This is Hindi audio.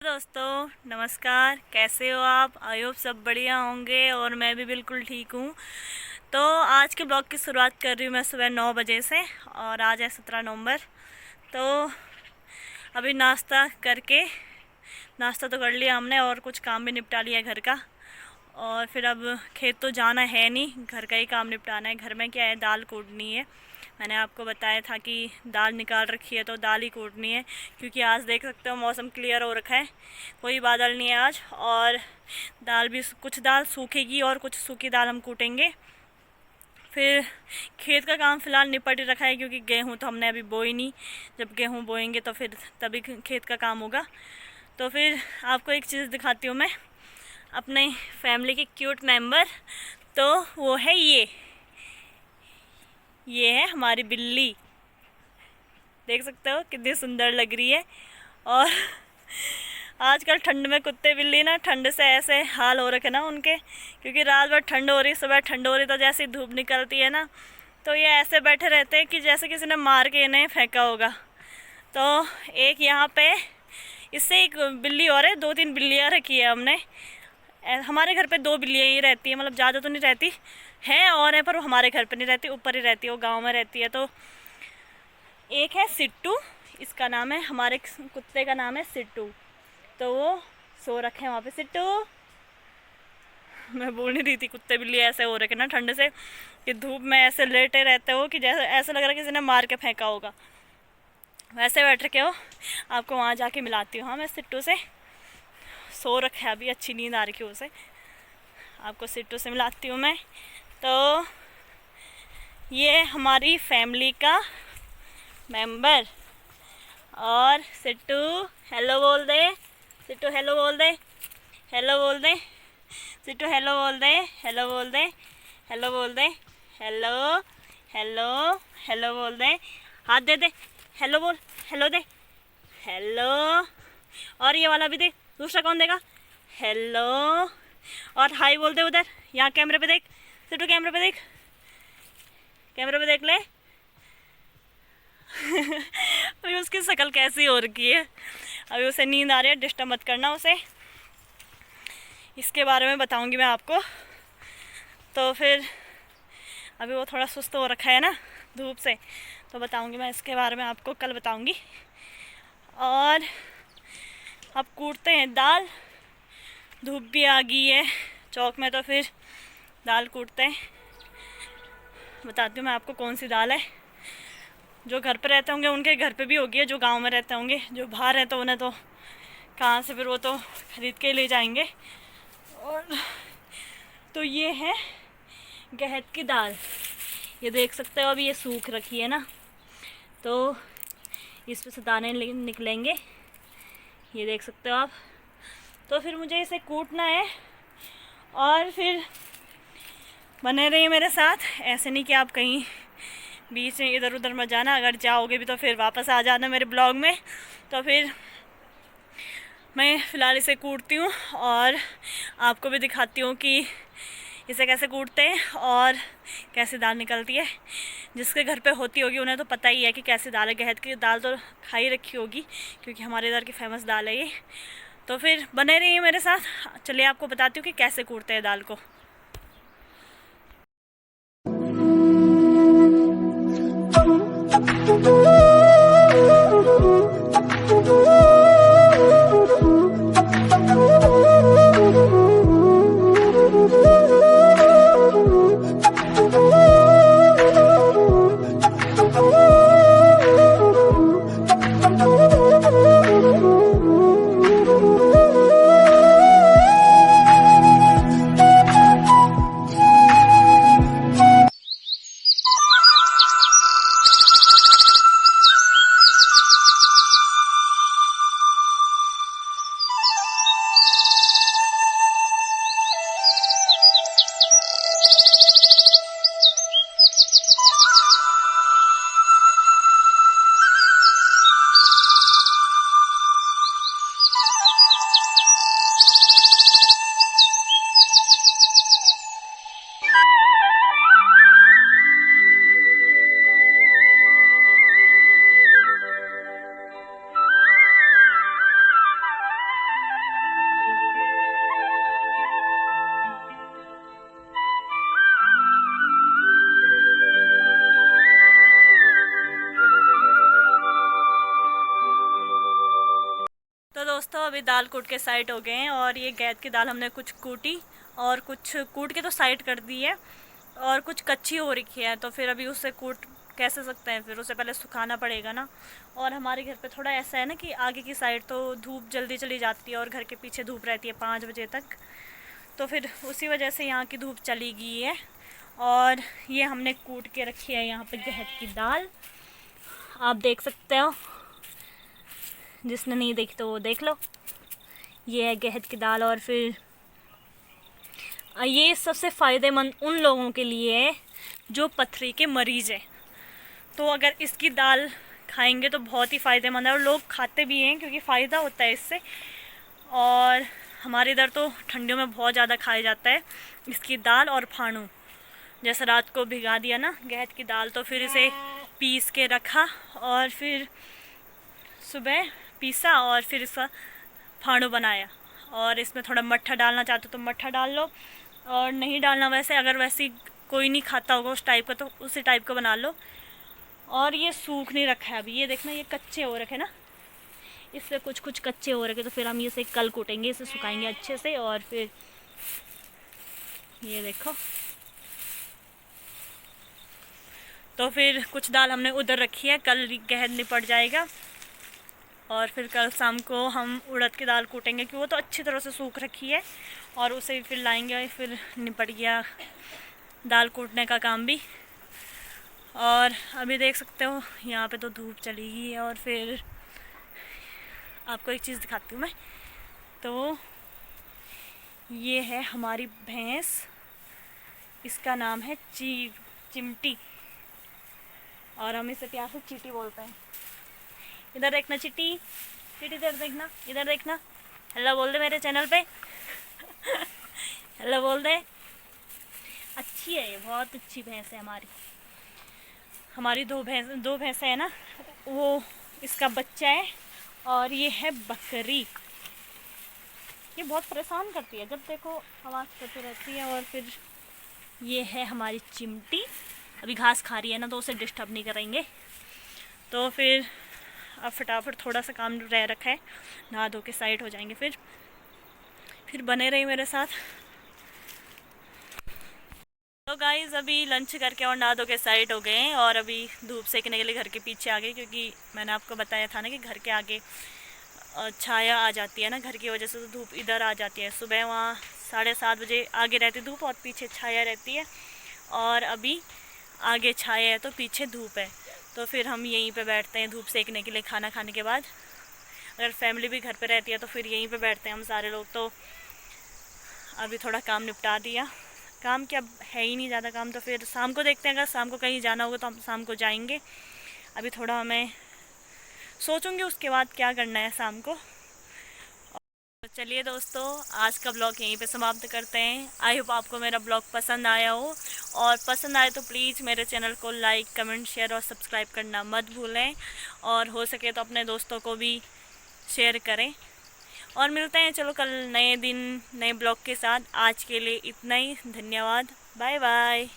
दोस्तों नमस्कार, कैसे हो आप? आई होप सब बढ़िया होंगे और मैं भी बिल्कुल ठीक हूँ। तो आज के ब्लॉग की शुरुआत कर रही हूँ मैं सुबह 9 बजे से और आज है 17 नवंबर। तो अभी नाश्ता तो कर लिया हमने और कुछ काम भी निपटा लिया घर का। और फिर अब खेत तो जाना है नहीं, घर का ही काम निपटाना है। घर में क्या है, दाल कूटनी है। मैंने आपको बताया था कि दाल निकाल रखी है तो दाल ही कूटनी है, क्योंकि आज देख सकते हो मौसम क्लियर हो रखा है, कोई बादल नहीं है आज। और दाल भी, कुछ दाल सूखेगी और कुछ सूखी दाल हम कूटेंगे। फिर खेत का काम फ़िलहाल निपट रखा है, क्योंकि गेहूँ तो हमने अभी बोई नहीं। जब गेहूँ बोएंगे तो फिर तभी खेत का काम होगा। तो फिर आपको एक चीज़ दिखाती हूँ मैं, अपने फैमिली की क्यूट मेंबर। तो वो है ये है हमारी बिल्ली। देख सकते हो कितनी सुंदर लग रही है। और आजकल ठंड में कुत्ते बिल्ली ना, ठंड से ऐसे हाल हो रखे ना उनके, क्योंकि रात भर ठंड हो रही, सुबह ठंड हो रही, तो जैसे ही धूप निकलती है ना, तो ये ऐसे बैठे रहते हैं कि जैसे किसी ने मार के इन्हें फेंका होगा। तो एक यहाँ पे इससे एक बिल्ली और है, 2-3 बिल्लियाँ रखी है हमने। हमारे घर पे 2 बिल्लियाँ ही रहती हैं, मतलब ज़्यादा तो नहीं रहती है, और है पर वो हमारे घर पे नहीं रहती, ऊपर ही रहती है, वो गांव में रहती है। तो एक है सिट्टू, इसका नाम है, हमारे कुत्ते का नाम है सिट्टू। तो वो सो रखे हैं वहाँ पे। सिट्टू, मैं बोल नहीं रही थी, कुत्ते बिल्ली ऐसे हो रखे ना ठंड से कि धूप में ऐसे लेटे रहते हो कि जैसे ऐसा लग रहा है किसी ने मार के फेंका होगा, वैसे बैठ रखे हो। आपको वहाँ जाके मिलाती हूँ। हाँ, मैं सिट्टू से, सो रखे है अभी, अच्छी नींद आ रही है उसे, आपको सिट्टू से मिलाती हूँ मैं। तो ये हमारी फैमिली का मेंबर। और सिट्टू हेलो बोल दे, सिट्टू हेलो बोल दे, हेलो बोल दे, सिट्टू हेलो बोल दे, हेलो बोल दे, हेलो बोल दे, हेलो हेलो हेलो बोल दे, हाथ दे दे, हेलो बोल, हेलो दे, हेलो। और ये वाला भी दे, दूसरा कौन देगा, हेलो। और हाय बोल दे उधर, यहाँ कैमरे पे देख सिट्टू, कैमरे पे देख, कैमरे पे देख ले। अभी उसकी शक्ल कैसी हो रखी है, अभी उसे नींद आ रही है, डिस्टर्ब मत करना उसे, इसके बारे में बताऊंगी मैं आपको। तो फिर अभी वो थोड़ा सुस्त हो रखा है ना धूप से, तो बताऊंगी मैं इसके बारे में आपको, कल बताऊंगी। और अब कूटते हैं दाल, धूप भी आ गई है चौक में, तो फिर दाल कूटते हैं। बताती हूँ मैं आपको कौन सी दाल है। जो घर पे रहते होंगे उनके घर पे भी होगी है, जो गांव में रहते होंगे, जो बाहर हैं तो उन्हें तो कहाँ से, फिर वो तो खरीद के ले जाएंगे। और तो ये है गहत की दाल, ये देख सकते हो अभी ये सूख रखी है ना, तो इस पे से दाने निकलेंगे, ये देख सकते हो आप। तो फिर मुझे इसे कूटना है और फिर बने रहिए मेरे साथ। ऐसे नहीं कि आप कहीं बीच में इधर उधर मत जाना, अगर जाओगे भी तो फिर वापस आ जाना मेरे ब्लॉग में। तो फिर मैं फ़िलहाल इसे कूटती हूँ और आपको भी दिखाती हूँ कि इसे कैसे कूटते हैं और कैसे दाल निकलती है। जिसके घर पे होती होगी उन्हें तो पता ही है कि कैसे दाल है। गहत की दाल तो खाई रखी होगी, क्योंकि हमारे इधर की फेमस दाल है ये। तो फिर बने रहिए मेरे साथ, चलिए आपको बताती हूँ कि कैसे कूटते हैं दाल को। अभी दाल कूट के साइड हो गए हैं और ये गैद की दाल हमने कुछ कूटी और कुछ कूट के तो साइड कर दी है और कुछ कच्ची हो रखी है, तो फिर अभी उससे कूट कैसे सकते हैं, फिर उसे पहले सुखाना पड़ेगा ना। और हमारे घर पे थोड़ा ऐसा है ना कि आगे की साइड तो धूप जल्दी चली जाती है और घर के पीछे धूप रहती है 5 बजे तक, तो फिर उसी वजह से यहाँ की धूप चली गई है। और ये हमने कूट के रखी है यहाँ पे गहत की दाल, आप देख सकते हो, जिसने नहीं देखी तो वो देख लो। ये है गहत की दाल। और फिर ये सबसे फ़ायदेमंद उन लोगों के लिए है जो पथरी के मरीज़ हैं, तो अगर इसकी दाल खाएंगे तो बहुत ही फ़ायदेमंद है और लोग खाते भी हैं क्योंकि फ़ायदा होता है इससे। और हमारे इधर तो ठंडियों में बहुत ज़्यादा खाया जाता है इसकी दाल और फाणू। जैसे रात को भिगा दिया ना गहत की दाल, तो फिर इसे पीस के रखा और फिर सुबह पीसा और फिर इसका फाणू बनाया। और इसमें थोड़ा मट्ठा डालना चाहते हो तो मट्ठा डाल लो, और नहीं डालना वैसे, अगर वैसे कोई नहीं खाता होगा उस टाइप का तो उसी टाइप का बना लो। और ये सूख नहीं रखा है अभी, ये देखना ये कच्चे हो रखे ना, इससे कुछ कुछ कच्चे हो रखे, तो फिर हम इसे कल कूटेंगे, इसे सुखाएंगे अच्छे से। और फिर ये देखो, तो फिर कुछ दाल हमने उधर रखी है, कल गहन निपट जाएगा। और फिर कल शाम को हम उड़द की दाल कूटेंगे कि वो तो अच्छी तरह से सूख रखी है, और उसे फिर लाएंगे, फिर निपट गया दाल कूटने का काम भी। और अभी देख सकते हो यहाँ पे तो धूप चली गई है। और फिर आपको एक चीज़ दिखाती हूँ मैं, तो ये है हमारी भैंस, इसका नाम है चिमटी, और हम इसे प्यार से चीटी बोलते हैं। इधर देखना चिट्टी, चिट्टी इधर देखना, इधर देखना, हेलो बोल दे मेरे चैनल पे हेलो बोल दे। अच्छी है ये, बहुत अच्छी भैंस है हमारी दो भैंसें है ना, वो इसका बच्चा है और ये है बकरी। ये बहुत परेशान करती है, जब देखो आवाज़ करती रहती है। और फिर ये है हमारी चिमटी, अभी घास खा रही है ना तो उसे डिस्टर्ब नहीं करेंगे। तो फिर अब फटाफट थोड़ा सा काम रह रखा है, नहा धो के साइड हो जाएंगे। फिर बने रही मेरे साथ। तो गाइज़ अभी लंच करके और नहा धो के साइड हो गए हैं, और अभी धूप सेकने के लिए घर के पीछे आ गए, क्योंकि मैंने आपको बताया था ना कि घर के आगे छाया आ जाती है ना, घर की वजह से तो धूप इधर आ जाती है। सुबह वहाँ 7:30 बजे आगे रहती धूप और पीछे छाया रहती है, और अभी आगे छाया है तो पीछे धूप है, तो फिर हम यहीं पे बैठते हैं धूप सेकने के लिए खाना खाने के बाद। अगर फैमिली भी घर पे रहती है तो फिर यहीं पे बैठते हैं हम सारे लोग। तो अभी थोड़ा काम निपटा दिया, काम क्या है ही नहीं ज़्यादा काम, तो फिर शाम को देखते हैं, अगर शाम को कहीं जाना होगा तो हम शाम को जाएंगे। अभी थोड़ा हमें सोचूंगी उसके बाद क्या करना है शाम को। तो चलिए दोस्तों, आज का ब्लॉग यहीं पे समाप्त करते हैं। आई होप आपको मेरा ब्लॉग पसंद आया हो, और पसंद आए तो प्लीज़ मेरे चैनल को लाइक, कमेंट, शेयर और सब्सक्राइब करना मत भूलें, और हो सके तो अपने दोस्तों को भी शेयर करें। और मिलते हैं चलो कल नए दिन नए ब्लॉग के साथ। आज के लिए इतना ही, धन्यवाद, बाय बाय।